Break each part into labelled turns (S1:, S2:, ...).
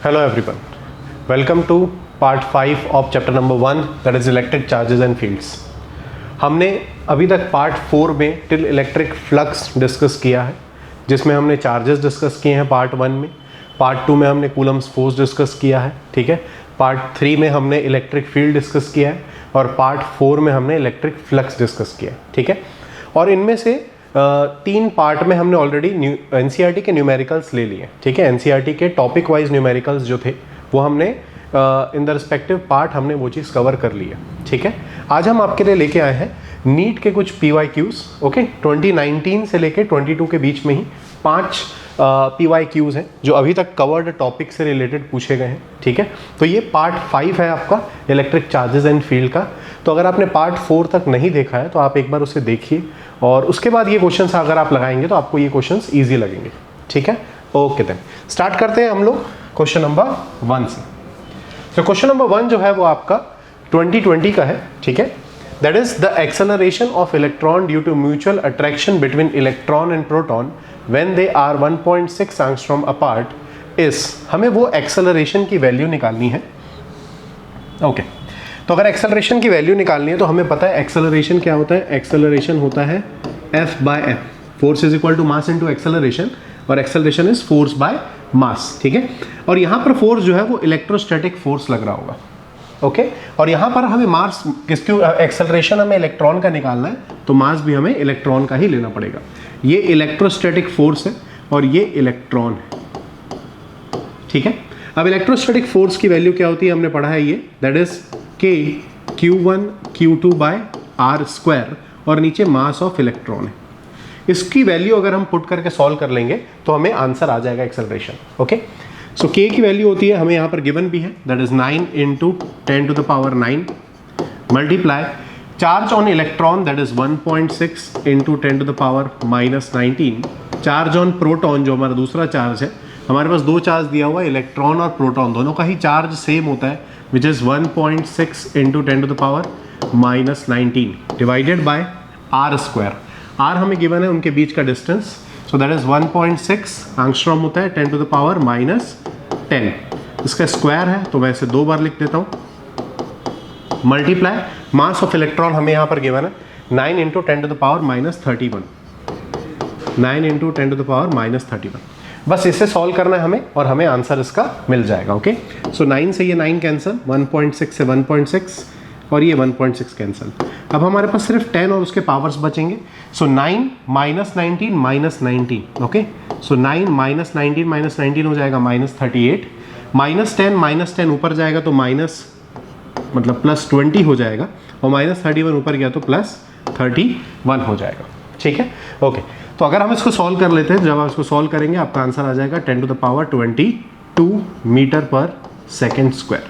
S1: Hello everyone, welcome to part 5 of chapter number 1 that is electric charges and fields। हमने अभी तक part 4 में till electric flux discuss किया है, जिसमें हमने चार्जेस डिस्कस किए हैं पार्ट 1 में। पार्ट 2 में हमने कूलम्स फोर्स डिस्कस किया है, ठीक है। पार्ट 3 में हमने इलेक्ट्रिक फील्ड डिस्कस किया है और पार्ट 4 में हमने इलेक्ट्रिक फ्लक्स डिस्कस किया है, ठीक है। और इनमें से 3 पार्ट में हमने ऑलरेडी एनसीईआरटी के न्यूमेरिकल्स ले लिए, ठीक है। एनसीईआरटी के टॉपिक वाइज न्यूमेरिकल्स जो थे वो हमने इन द रिस्पेक्टिव पार्ट हमने वो चीज़ कवर कर ली है, ठीक है। आज हम आपके लिए लेके आए हैं नीट के कुछ PYQs, ओके। 2019 से लेके 22 के बीच में ही 5 PYQs हैं जो अभी तक कवर्ड टॉपिक से रिलेटेड पूछे गए हैं, ठीक है। तो ये पार्ट 5 है आपका इलेक्ट्रिक चार्जेस एंड फील्ड का। तो अगर आपने पार्ट 4 तक नहीं देखा है तो आप एक बार उसे देखिए और उसके बाद ये क्वेश्चंस अगर आप लगाएंगे तो आपको ये क्वेश्चंस इजी लगेंगे, ठीक है। ओके देन स्टार्ट करते हैं हम लोग क्वेश्चन नंबर 1 से। तो क्वेश्चन नंबर 1 जो है वो आपका 2020 का है, ठीक है। That is the acceleration of electron due to mutual attraction between electron and proton when they are 1.6 angstrom apart is. हमें वो एक्सेलरेशन की वैल्यू निकालनी है, ओके। तो अगर एक्सेलरेशन की वैल्यू निकालनी है तो हमें पता है एक्सेलरेशन क्या होता है। एक्सेलरेशन होता है F/m, force is equal to mass into acceleration, और acceleration is force by mass, ठीक है। और यहाँ पर फोर्स जो है वो इलेक्ट्रोस्टैटिक फोर्स लग रहा होगा, ओके। और यहाँ पर हमें मास किसकी एक्सेलरेशन हमें इलेक्ट्रॉन का निकालना है तो मास भी हमें इलेक्ट्रॉन का ही लेना पड़ेगा। ये इलेक्ट्रोस्टैटिक फोर्स है और ये इलेक्ट्रॉन है, ठीक है। अब इलेक्ट्रोस्टैटिक फोर्स की वैल्यू क्या होती है हमने पढ़ा है ये, that is K Q1 Q2 by R square, और नीचे मास ऑफ इलेक्ट्रॉन है। इसकी वैल्यू अगर हम पुट करके सॉल्व कर लेंगे तो हमें आंसर आ जाएगा एक्सेलरेशन, ओके। सो K की वैल्यू होती है, हमें यहाँ पर गिवन भी है, that is 9 × 10⁻9 multiply charge on electron that is 1.6 × 10⁻−19 charge on proton जो हमारा दूसरा चार्ज है। हमारे पास 2 चार्ज दिया हुआ है, इलेक्ट्रॉन और प्रोटॉन, दोनों का ही चार्ज सेम होता है, which is 1.6 × 10⁻−19 divided by R square. R हमें गिवन है उनके बीच का distance, so that is 1.6 angstrom होता है 10⁻−10। इसका स्क्वायर है तो मैं इसे 2 बार लिख देता हूँ, मल्टीप्लाई मास ऑफ इलेक्ट्रॉन हमें यहाँ पर गिवन है 9 × 10⁻31 9 × 10⁻31। बस इसे सॉल्व करना है हमें और हमें आंसर इसका मिल जाएगा, ओके। सो 9 से ये 9 कैंसिल, 1.6 से 1.6 और ये 1.6 कैंसिल। अब हमारे पास सिर्फ 10 और उसके पावर्स बचेंगे। सो 9 -19 -19, ओके। सो 9 -19 हो जाएगा -38, -10 ऊपर जाएगा तो मतलब +20 हो जाएगा, और -31 ऊपर गया तो +31 हो जाएगा, ठीक है, ओके। तो अगर हम इसको सॉल्व कर लेते हैं, जब आप इसको सॉल्व करेंगे आपका आंसर आ जाएगा 10⁻22 मीटर पर सेकेंड स्क्वायर।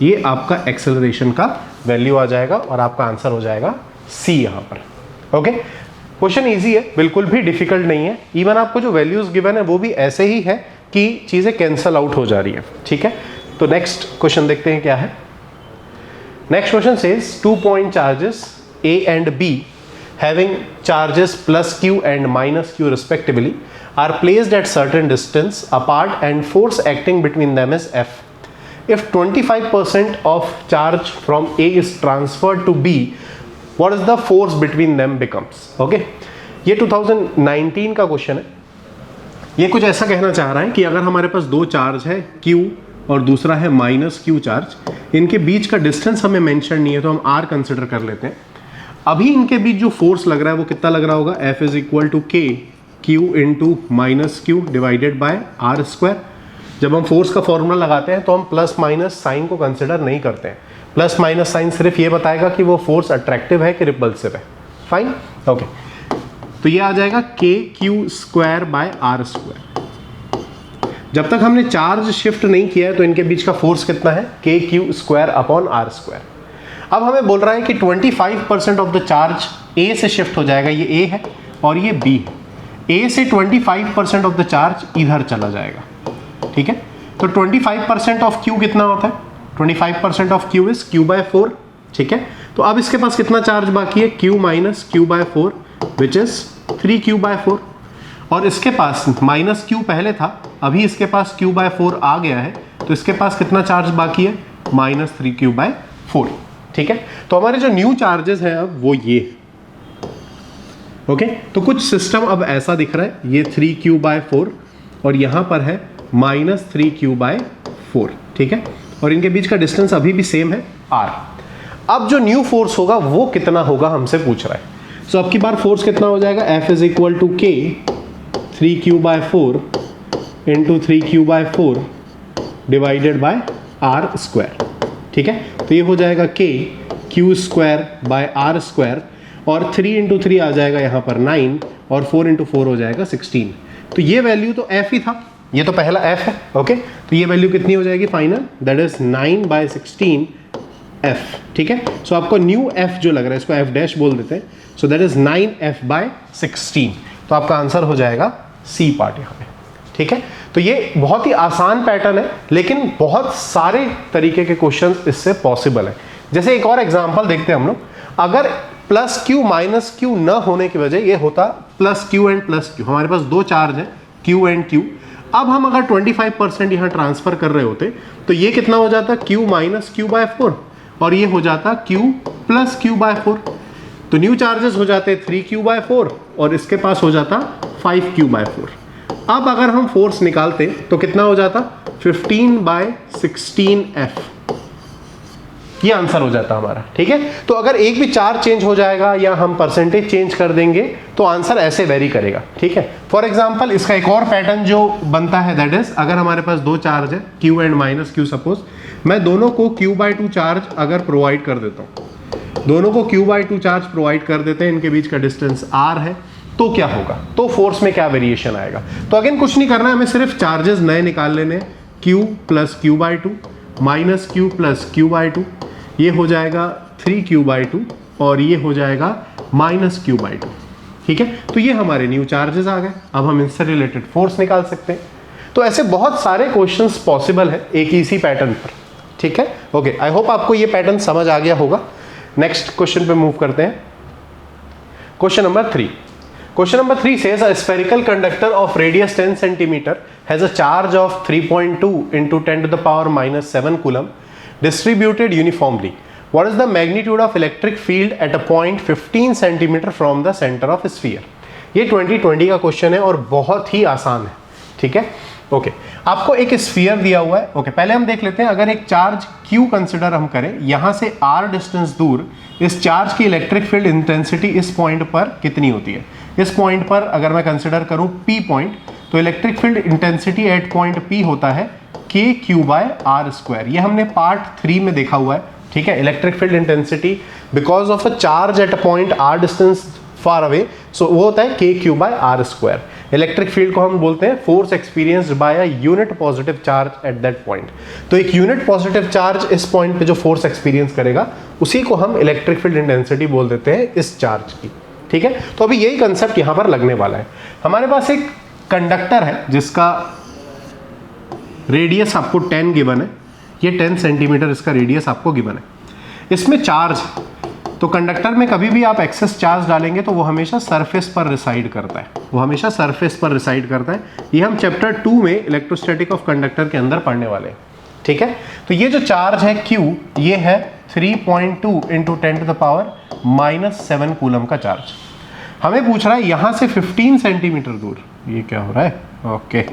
S1: ये आपका एक्सेलरेशन का वैल्यू आ जाएगा और आपका आंसर हो जाएगा C यहाँ पर, ओके। क्वेश्चन इजी है, बिल्कुल भी डिफिकल्ट नहीं है। इवन आपको जो वैल्यूज गिवन है वो भी ऐसे ही है कि चीज़ें कैंसल आउट हो जा रही है, ठीक है। तो नेक्स्ट क्वेश्चन देखते हैं क्या है। Next question says 2 point charges A and B having charges +Q and -Q respectively are placed at certain distance apart and force acting between them is F. If 25% of charge from A is transferred to B, what is the force between them becomes? Okay, ये 2019 का question है। ये कुछ ऐसा कहना चाह रहा है कि अगर हमारे पास 2 चार्ज है Q और दूसरा है -Q चार्ज, इनके बीच का डिस्टेंस हमें मेंशन नहीं है तो हम R कंसिडर कर लेते हैं। अभी इनके बीच जो फोर्स लग रहा है वो कितना लग रहा होगा, F is equal to K Q × -Q divided by R square. जब हम फोर्स का फॉर्मूला लगाते हैं तो हम प्लस माइनस साइन को कंसिडर नहीं करते हैं। प्लस माइनस साइन सिर्फ ये बताएगा कि वो फोर्स अट्रैक्टिव है कि रिपल्सिव है, फाइन, ओके। तो ये आ जाएगा KQ² बाय R स्क्वायर। जब तक हमने चार्ज शिफ्ट नहीं किया है तो इनके बीच का फोर्स कितना है, KQ² अपॉन R स्क्वायर। अब हमें बोल रहा है कि 25% ऑफ द चार्ज A से शिफ्ट हो जाएगा, ये A है और ये B है। A से 25% ऑफ द चार्ज इधर चला जाएगा, ठीक है। तो 25% ऑफ Q कितना होता है, 25% ऑफ Q इज Q/4, ठीक है। तो अब इसके पास कितना चार्ज बाकी है, Q - Q/4 which is 3Q/4, और इसके पास -Q पहले था, अभी इसके पास Q/4 आ गया है तो इसके पास कितना चार्ज बाकी है, -3q/4। ठीक है, तो हमारे जो न्यू चार्जेस हैं अब वो ये, ओके। तो कुछ सिस्टम अब ऐसा दिख रहा है, ये 3q/4 और यहां पर है -3q/4। ठीक है, और इनके बीच का डिस्टेंस अभी भी सेम है r। अब जो न्यू फोर्स होगा वो कितना होगा हमसे पूछ रहा है। सो अब की बार फोर्स कितना हो जाएगा, F = K 3q/4 into 3q/4 divided by r²। ठीक है, तो ये हो जाएगा K Q²/r², और 3 इंटू 3 आ जाएगा यहाँ पर 9, और 4 इंटू 4 हो जाएगा 16। तो ये वैल्यू तो F ही था, ये तो पहला F है। ओके, तो ये वैल्यू कितनी हो जाएगी फाइनल, दैट इज 9/16 F। ठीक है, सो आपको न्यू F जो लग रहा है इसको F' बोल देते हैं, सो दैट इज 9F/16। तो आपका आंसर हो जाएगा C पार्ट यहाँ पे। ठीक है, तो ये बहुत ही आसान पैटर्न है, लेकिन बहुत सारे तरीके के क्वेश्चंस इससे पॉसिबल है। जैसे एक और एग्जांपल देखते हैं हम लोग, अगर +q -q न होने की वजह ये होता +q एंड +q, हमारे पास दो चार्ज है q एंड q। अब हम अगर 25% यहाँ ट्रांसफर कर रहे होते तो ये कितना हो जाता, q -q/4, और ये हो जाता q + q/4। तो न्यू चार्जेस हो जाते 3q/4 और इसके पास हो जाता 5q/4। अब अगर हम फोर्स निकालते तो कितना हो जाता, 15/16F। ये आंसर हो जाता हमारा। ठीक है, तो अगर एक भी चार्ज चेंज हो जाएगा या हम परसेंटेज चेंज कर देंगे तो आंसर ऐसे वेरी करेगा। ठीक है, फॉर एग्जांपल इसका एक और पैटर्न जो बनता है, दैट इज अगर हमारे पास दो चार्ज है q एंड -q, सपोज मैं दोनों को q/2 चार्ज अगर प्रोवाइड कर देता हूं, दोनों को q/2 चार्ज प्रोवाइड कर देते हैं, इनके बीच का डिस्टेंस r है, तो क्या होगा, तो फोर्स में क्या वेरिएशन आएगा। तो अगेन कुछ नहीं करना है, हमें सिर्फ चार्जेस नए निकाल लेने, q + q/2 -q + q/2, ये हो जाएगा 3q/2 और ये हो जाएगा -q/2। ठीक है, तो ये हमारे न्यू चार्जेस आ गए। अब हम इनसे रिलेटेड फोर्स निकाल सकते हैं। तो ऐसे बहुत सारे क्वेश्चंस पॉसिबल है एक ही इसी पैटर्न पर। ठीक है, ओके, आई होप आपको ये पैटर्न समझ आ गया होगा। नेक्स्ट क्वेश्चन पे मूव करते हैं। Question number 3 says a spherical conductor of radius 10 cm has a charge of 3.2 into 10 to the power -7 coulomb distributed uniformly. What is the magnitude of electric field at a point 15 cm from the center of sphere? ये 2020 का question है और बहुत ही आसान है। ठीक है, okay, आपको एक स्फीयर दिया हुआ है। ओके, पहले हम देख लेते हैं, अगर एक चार्ज Q कंसिडर हम करें, यहां से R डिस्टेंस दूर इस चार्ज की इलेक्ट्रिक फील्ड इंटेंसिटी इस पॉइंट पर कितनी होती है। इस पॉइंट पर अगर मैं कंसिडर करूं P पॉइंट, तो electric field intensity at point P होता है KQ/R²। ये हमने पार्ट 3 में देखा हुआ है। ठीक है, electric field intensity because of a charge at a point R distance far away, so वो होता है KQ/R²। इलेक्ट्रिक फील्ड को हम बोलते हैं force experienced bye a unit positive charge at that point. तो एक यूनिट पॉजिटिव चार्ज इस पॉइंट पे जो फोर्स एक्सपीरियंस करेगा उसी को हम इलेक्ट्रिक फील्ड इंटेंसिटी बोल देते हैं इस चार्ज की। ठीक है, तो अभी यही कंसेप्ट यहां पर लगने वाला है। हमारे पास एक कंडक्टर है जिसका रेडियस आपको 10 गिवन है, ये 10 सेंटीमीटर इसका रेडियस आपको गिवन है। इसमें चार्ज, तो कंडक्टर में कभी भी आप एक्सेस चार्ज डालेंगे तो वो हमेशा सरफेस पर रिसाइड करता है, वो हमेशा सरफेस पर रिसाइड करता है। ये हम चैप्टर 2 में इलेक्ट्रोस्टैटिक ऑफ कंडक्टर के अंदर पढ़ने वाले हैं। ठीक है, तो ये जो चार्ज है Q, ये है 3.2 into 10 to the power -7 coulomb का चार्ज। हमें पूछ रहा है यहां से 15 सेंटीमीटर दूर, ये क्या हो रहा है, ओके,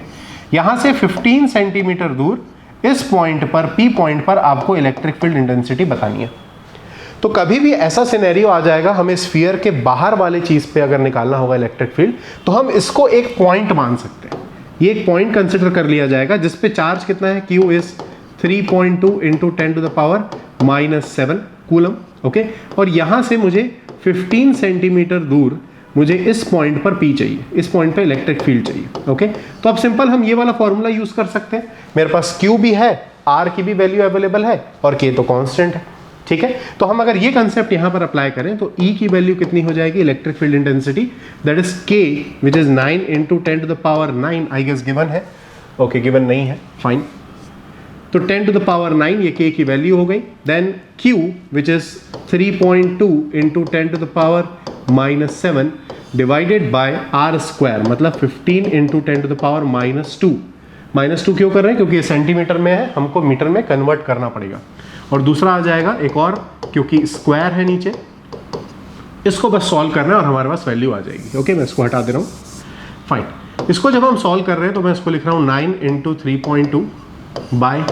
S1: यहां से 15 सेंटीमीटर दूर इस पॉइंट पर P पॉइंट पर आपको इलेक्ट्रिक फील्ड इंटेंसिटी बतानी है। तो कभी भी ऐसा सिनेरियो आ जाएगा, हमें स्फीयर के बाहर वाले चीज पे अगर निकालना होगा इलेक्ट्रिक फील्ड, तो हम इसको एक पॉइंट मान सकते हैं। ये एक पॉइंट कंसिडर कर लिया जाएगा जिस पे चार्ज कितना है, Q is 3.2 into 10 to the power -7 coulomb. Okay, और यहां से मुझे 15 सेंटीमीटर दूर मुझे इस पॉइंट पर P चाहिए, इस पॉइंट पे इलेक्ट्रिक फील्ड चाहिए। ओके, तो अब सिंपल हम ये वाला फॉर्मूला यूज कर सकते हैं। मेरे पास Q भी है, R की भी वैल्यू अवेलेबल है और K तो कांस्टेंट है। ठीक है, तो हम अगर ये कंसेप्ट यहां पर अप्लाई करें तो E की वैल्यू कितनी हो जाएगी, electric field intensity, that is K which is 9 into 10 to the power 9, I guess given है। ओके, गिवन नहीं है, फाइन। तो 10 टू द पावर 9 ये K की वैल्यू हो गई। Then Q which is 3.2 into 10 to the power -7 divided by R², मतलब 15 into 10 to the power -2 -2 क्यों कर रहे हैं? क्योंकि ये सेंटीमीटर में है, हमको मीटर में कन्वर्ट करना पड़ेगा। और दूसरा आ जाएगा एक और, क्योंकि स्क्वायर है नीचे, इसको बस सॉल्व करना है और हमारे पास वैल्यू आ जाएगी। ओके, मैं इसको हटा दे रहा हूँ। फाइन, इसको जब हम सॉल्व कर रहे हैं तो मैं इसको लिख रहा हूँ 9 × 3.2 बाय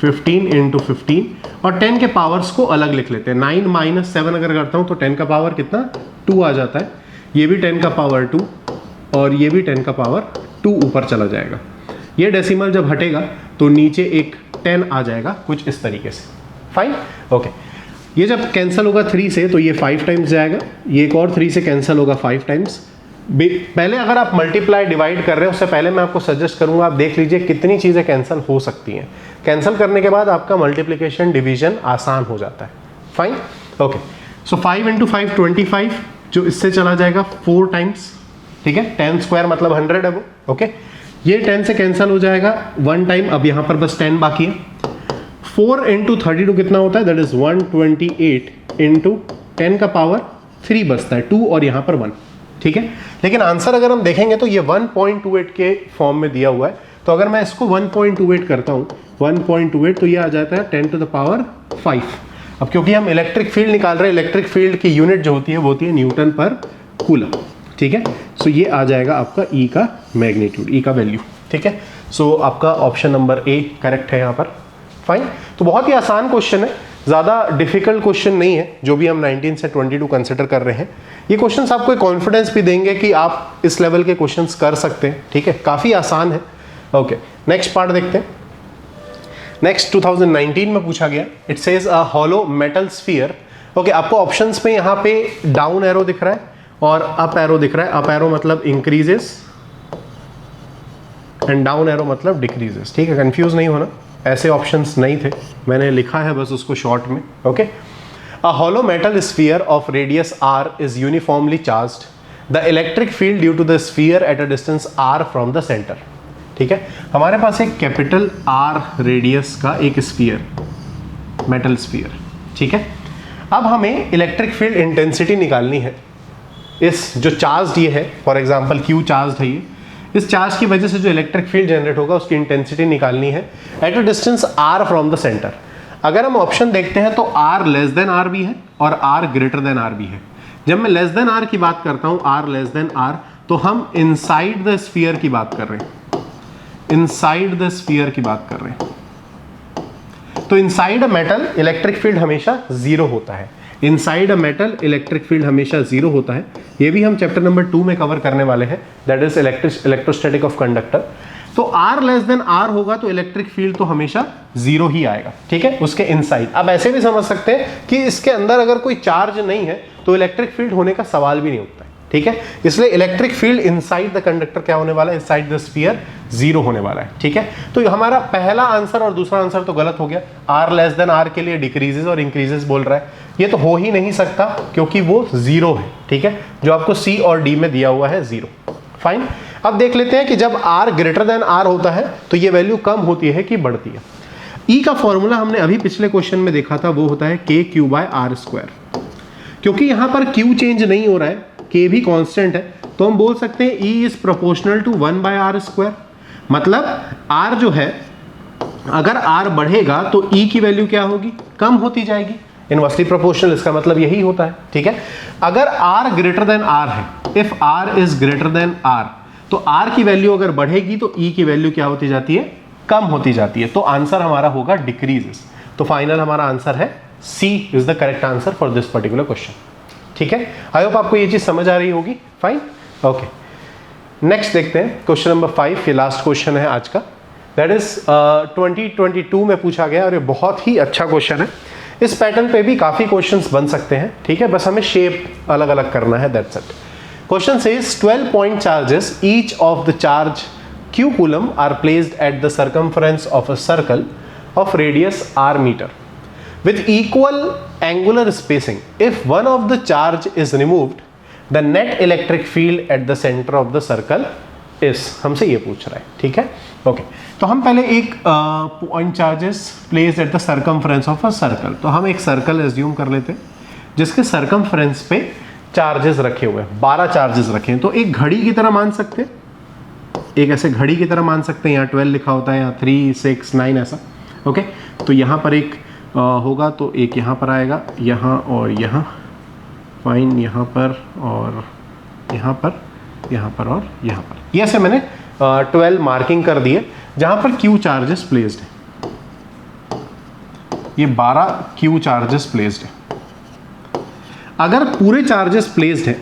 S1: 15 × 15 और 10 के पावर्स को अलग लिख लेते हैं। 9 - 7 अगर करता हूँ तो 10 का पावर कितना? 2 आ जाता है। ये भी 10 का पावर 2 और ये भी 10 का पावर 2 ऊपर चला जाएगा। ये डेसिमल जब हटेगा तो नीचे एक 10 आ जाएगा, कुछ इस तरीके से। Fine, okay. ये जब कैंसिल होगा 3 से तो ये 5 टाइम्स जाएगा, ये एक और 3 से कैंसिल होगा 5 टाइम्स। पहले अगर आप मल्टीप्लाई डिवाइड कर रहे हैं उससे पहले मैं आपको सजेस्ट करूंगा आप देख लीजिए कितनी चीज़ें कैंसिल हो सकती हैं। कैंसिल करने के बाद आपका मल्टीप्लिकेशन डिवीजन आसान हो जाता है। Fine, okay. सो 5 × 5 25, जो इससे चला जाएगा 4 टाइम्स, ठीक है। 10 स्क्वायर मतलब 100 है वो, ओके। ये 10 से कैंसिल हो जाएगा 1 टाइम, अब यहाँ पर बस 10 बाकी है। 4 × 32 कितना होता है? दैट इज 128 × 10 का पावर 3 बचता है, 2 और यहाँ पर 1, ठीक है। लेकिन आंसर अगर हम देखेंगे तो ये 1.28 के फॉर्म में दिया हुआ है, तो अगर मैं इसको 1.28 करता हूँ 1.28 तो ये आ जाता है 10⁵ अब क्योंकि हम इलेक्ट्रिक फील्ड निकाल रहे हैं, इलेक्ट्रिक फील्ड की यूनिट जो होती है वो होती है न्यूटन पर कूलम, ठीक है। सो ये आ जाएगा आपका ई का मैग्नीट्यूड, ई का वैल्यू, ठीक है। सो आपका ऑप्शन नंबर ए करेक्ट है यहाँ पर। फाइन, तो बहुत ही आसान क्वेश्चन है, ज़्यादा डिफिकल्ट क्वेश्चन नहीं है जो भी हम 19 से 22 कंसिडर कर रहे हैं। ये क्वेश्चंस आपको कॉन्फिडेंस भी देंगे कि आप इस लेवल के क्वेश्चंस कर सकते हैं, ठीक है। काफ़ी आसान है। ओके, नेक्स्ट पार्ट देखते हैं। नेक्स्ट 2019 में पूछा गया, it says a hollow metal sphere. Okay, आपको ऑप्शंस में यहाँ पे डाउन एरो दिख रहा है और अप एरो दिख रहा है। अप एरो मतलब इंक्रीजेस एंड डाउन एरो मतलब डिक्रीजेस, ठीक है। कंफ्यूज नहीं होना, ऐसे ऑप्शंस नहीं थे, मैंने लिखा है बस उसको शॉर्ट में। Okay, a hollow metal sphere of radius r is uniformly charged. The electric field due to the sphere at a distance r from the center. ठीक है, हमारे पास एक कैपिटल R रेडियस का एक स्फीयर, मेटल स्फीयर, ठीक है। अब हमें इलेक्ट्रिक फील्ड इंटेंसिटी निकालनी है। इस जो चार्ज ये है, फॉर एग्जांपल Q चार्ज है ये, इस चार्ज की वजह से जो इलेक्ट्रिक फील्ड जनरेट होगा उसकी इंटेंसिटी निकालनी है at a distance r from the centre. अगर हम ऑप्शन देखते हैं तो r लेस देन r भी है और r ग्रेटर देन r भी है। जब मैं लेस देन r की बात करता हूं, r लेस देन r, तो हम इनसाइड द स्फीयर की बात कर रहे हैं, इनसाइड द स्फीयर की बात कर रहे हैं। तो inside a metal electric field हमेशा जीरो होता है, inside a metal electric field हमेशा जीरो होता है। ये भी हम चैप्टर नंबर 2 में कवर करने वाले हैं, that is electrostatic of conductor. तो r लेस देन r होगा तो इलेक्ट्रिक फील्ड तो हमेशा जीरो ही आएगा, ठीक है, उसके इनसाइड। अब ऐसे भी समझ सकते हैं कि इसके अंदर अगर कोई चार्ज नहीं है तो इलेक्ट्रिक फील्ड होने का सवाल भी नहीं उठता है, ठीक है। इसलिए electric field inside the conductor क्या होने वाला है, इनसाइड द स्फीयर जीरो होने वाला है, ठीक है। तो हमारा पहला आंसर और दूसरा आंसर तो गलत हो गया। r लेस देन r के लिए डिक्रीजेस और इंक्रीजेस बोल रहा है, ये तो हो ही नहीं सकता क्योंकि वो जीरो है, ठीक है, जो आपको C और D में दिया हुआ है जीरो। फाइन, अब देख लेते हैं कि जब r ग्रेटर देन r होता है तो ये वैल्यू कम होती है कि बढ़ती है। E का फॉर्मूला हमने अभी पिछले क्वेश्चन में देखा था, वो होता है KQ/r²। क्योंकि यहाँ पर Q चेंज नहीं हो रहा है, K भी कांस्टेंट है, तो हम बोल सकते हैं E is proportional to 1/r²। मतलब R जो है, अगर R बढ़ेगा तो E की वैल्यू क्या होगी, कम होती जाएगी, इनवर्सली प्रोपोर्शनल, इसका मतलब यही होता है, ठीक है। अगर R ग्रेटर देन R है, if R is greater than R, तो R की वैल्यू अगर बढ़ेगी तो E की वैल्यू क्या होती जाती है, कम होती जाती है। तो आंसर हमारा होगा डिक्रीजेस। तो फाइनल हमारा आंसर है C is the correct answer for this particular question, ठीक है। आई होप आपको ये चीज समझ आ रही होगी। फाइन, ओके, नेक्स्ट देखते हैं क्वेश्चन नंबर 5, ये लास्ट क्वेश्चन है आज का, दैट इज 2022 में पूछा गया और ये बहुत ही अच्छा क्वेश्चन है। इस पैटर्न पे भी काफी क्वेश्चंस बन सकते हैं, ठीक है, बस हमें शेप अलग अलग करना है, that's it. Question says 12 point charges, each of the charge q coulomb are placed at the circumference of a circle of radius r meter with equal angular spacing. If one of the charge is removed, the net electric field at the center of the circle is, हमसे ये पूछ रहा है, ठीक है। Okay, तो हम पहले एक point charges placed at the circumference of a circle, तो हम एक सर्कल एज्यूम कर लेते हैं जिसके सर्कमफ्रेंस पे चार्जेस रखे हुए हैं, 12 चार्जेस रखे हैं। तो एक घड़ी की तरह मान सकते हैं, एक ऐसे घड़ी की तरह मान सकते हैं, यहाँ 12 लिखा होता है, यहाँ 3, 6, 9 ऐसा। ओके, तो यहाँ पर एक होगा, तो एक यहाँ पर आएगा, यहाँ और यहाँ, फाइन, यहाँ पर और यहाँ पर, यहाँ पर और यहाँ पर। ये ऐसे मैंने 12 मार्किंग कर दिए जहाँ पर क्यू चार्जेस प्लेस्ड है। ये 12 क्यू चार्जेस प्लेस्ड है। अगर पूरे चार्जेस प्लेस्ड है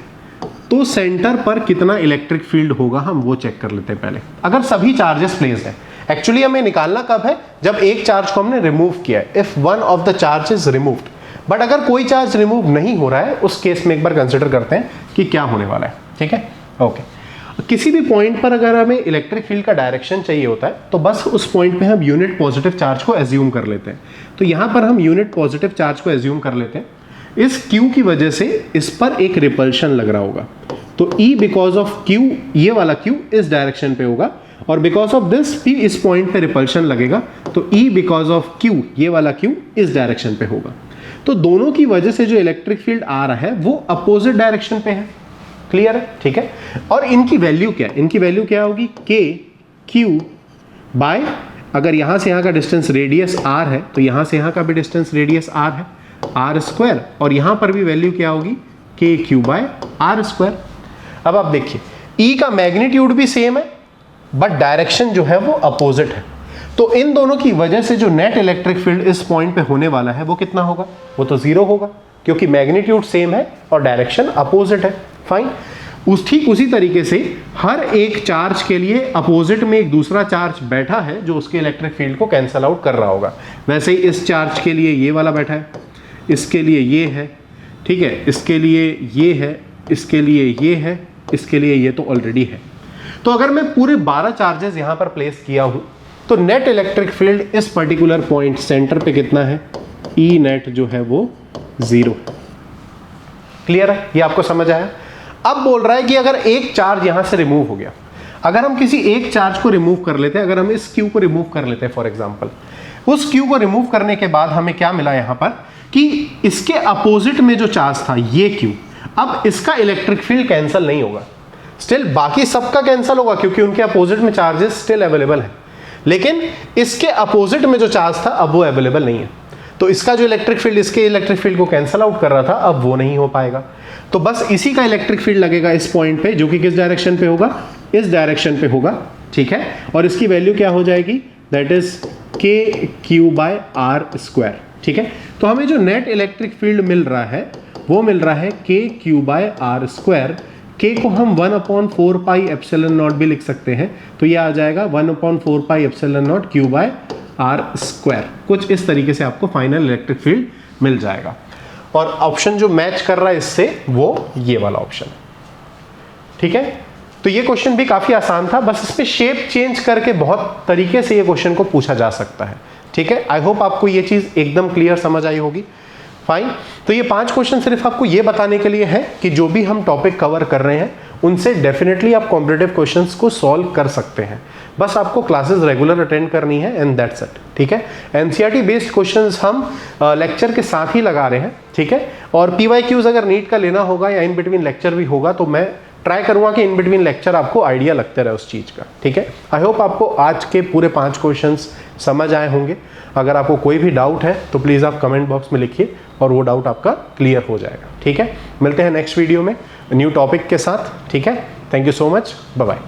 S1: तो सेंटर पर कितना इलेक्ट्रिक फील्ड होगा हम वो चेक कर लेते हैं पहले। अगर सभी चार्जेस प्लेस्ड है, एक्चुअली हमें निकालना कब है, जब एक चार्ज को हमने रिमूव किया है, if one of the charge is removed. But अगर कोई चार्ज रिमूव नहीं हो रहा है, उस केस में एक बार कंसिडर करते हैं कि क्या होने वाला है। ठीक है, ओके। किसी भी पॉइंट पर अगर हमें इलेक्ट्रिक फील्ड का डायरेक्शन चाहिए होता है तो बस उस पॉइंट पे हम यूनिट पॉजिटिव चार्ज को एज्यूम कर लेते हैं। तो यहां पर हम यूनिट पॉजिटिव चार्ज को एज्यूम कर लेते हैं। इस Q की वजह से इस पर एक रिपल्शन लग रहा होगा, तो E बिकॉज ऑफ Q, ये वाला Q इस डायरेक्शन पे होगा, और बिकॉज ऑफ दिस भी इस पॉइंट पे रिपल्शन लगेगा, तो E बिकॉज ऑफ Q, ये वाला Q इस डायरेक्शन पे होगा। तो दोनों की वजह से जो इलेक्ट्रिक फील्ड आ रहा है वो अपोजिट डायरेक्शन पे है। क्लियर है? ठीक है। और इनकी वैल्यू क्या है? इनकी वैल्यू क्या होगी? K Q बाय, अगर यहां से यहां का डिस्टेंस रेडियस R है तो यहां से यहां का भी डिस्टेंस रेडियस R है, R स्क्वायर, और यहां पर भी वैल्यू क्या होगी? K Q by R square. अब आप देखिए, E का मैग्नीट्यूड भी सेम है बट डायरेक्शन जो है वो अपोजिट है। तो इन दोनों की वजह से जो नेट इलेक्ट्रिक फील्ड इस पॉइंट पे होने वाला है वो कितना होगा? वो तो 0 होगा, क्योंकि मैग्नीट्यूड सेम है और डायरेक्शन अपोजिट है। फाइन। ठीक उसी तरीके से हर एक चार्ज के लिए अपोजिट में एक दूसरा चार्ज बैठा है जो उसके इलेक्ट्रिक फील्ड को कैंसल आउट कर रहा होगा। वैसे ही इस चार्ज के लिए ये वाला बैठा है, इसके लिए ये है, ठीक है, इसके लिए ये है, इसके लिए ये है, इसके लिए ये तो ऑलरेडी है। तो अगर मैं पूरे 12 चार्जेस यहां पर प्लेस किया हूं तो नेट इलेक्ट्रिक फील्ड इस पर्टिकुलर पॉइंट सेंटर पे कितना है? ई नेट जो है वो 0। क्लियर है? ये आपको समझ आया? अब बोल रहा है कि अगर एक चार्ज यहां से रिमूव हो गया, अगर हम किसी एक चार्ज को रिमूव कर लेते हैं, अगर हम इस क्यू को रिमूव कर लेते हैं फॉर एग्जांपल, उस क्यू को रिमूव करने के बाद हमें क्या मिला यहां पर कि इसके अपोजिट में जो चार्ज था ये क्यू, अब इसका इलेक्ट्रिक फील्ड कैंसिल नहीं होगा, स्टिल बाकी सबका कैंसिल होगा क्योंकि उनके अपोजिट में चार्जेस स्टिल अवेलेबल है, लेकिन इसके अपोजिट में जो चार्ज था अब वो अवेलेबल नहीं है। तो इसका जो इलेक्ट्रिक फील्ड इसके इलेक्ट्रिक फील्ड को कैंसिल आउट कर रहा था, अब वो नहीं हो पाएगा। तो बस इसी का इलेक्ट्रिक फील्ड लगेगा इस पॉइंट पे, जो कि किस डायरेक्शन पे होगा? इस डायरेक्शन पे होगा। ठीक है, और इसकी वैल्यू क्या हो जाएगी? दैट इज के क्यू बाय आर स्क्वायर। ठीक है, तो हमें जो नेट इलेक्ट्रिक फील्ड मिल रहा है वो मिल रहा है के क्यू बाय आर स्क्वायर। के को हम 1/4 पाई एप्सिलॉन नॉट भी लिख सकते हैं, तो ये आ जाएगा 1/4 pi epsilon naught Q by R square. कुछ इस तरीके से आपको फाइनल इलेक्ट्रिक फील्ड मिल जाएगा। और ऑप्शन जो मैच कर रहा है इससे वो ये वाला ऑप्शन। ठीक है, तो ये क्वेश्चन भी काफी आसान था, बस इसमें शेप चेंज करके बहुत तरीके से ये क्वेश्चन को पूछा जा सकता है। ठीक है, आई होप आपको ये चीज एकदम क्लियर समझ आई होगी। फाइन, तो ये 5 क्वेश्चन सिर्फ आपको ये बताने के लिए है कि जो भी हम टॉपिक कवर कर रहे हैं उनसे डेफिनेटली आप कॉम्पिटिटिव क्वेश्चंस को सॉल्व कर सकते हैं। बस आपको क्लासेस रेगुलर अटेंड करनी है एंड दैट्स इट। ठीक है, एनसीईआरटी बेस्ड क्वेश्चंस हम लेक्चर के साथ ही लगा रहे हैं। ठीक है, और पीवाईक्यूज अगर नीट का लेना होगा या इन बिटवीन लेक्चर भी होगा तो मैं ट्राई करूंगा कि इन बिटवीन लेक्चर आपको आइडिया लगते रहे उस चीज़ का। ठीक है, आई होप आपको आज के पूरे 5 क्वेश्चंस समझ आए होंगे। अगर आपको कोई भी डाउट है तो प्लीज़ आप कमेंट बॉक्स में लिखिए और वो डाउट आपका क्लियर हो जाएगा। ठीक है, मिलते हैं नेक्स्ट वीडियो में न्यू टॉपिक के साथ। ठीक है, thank you so much, bye bye.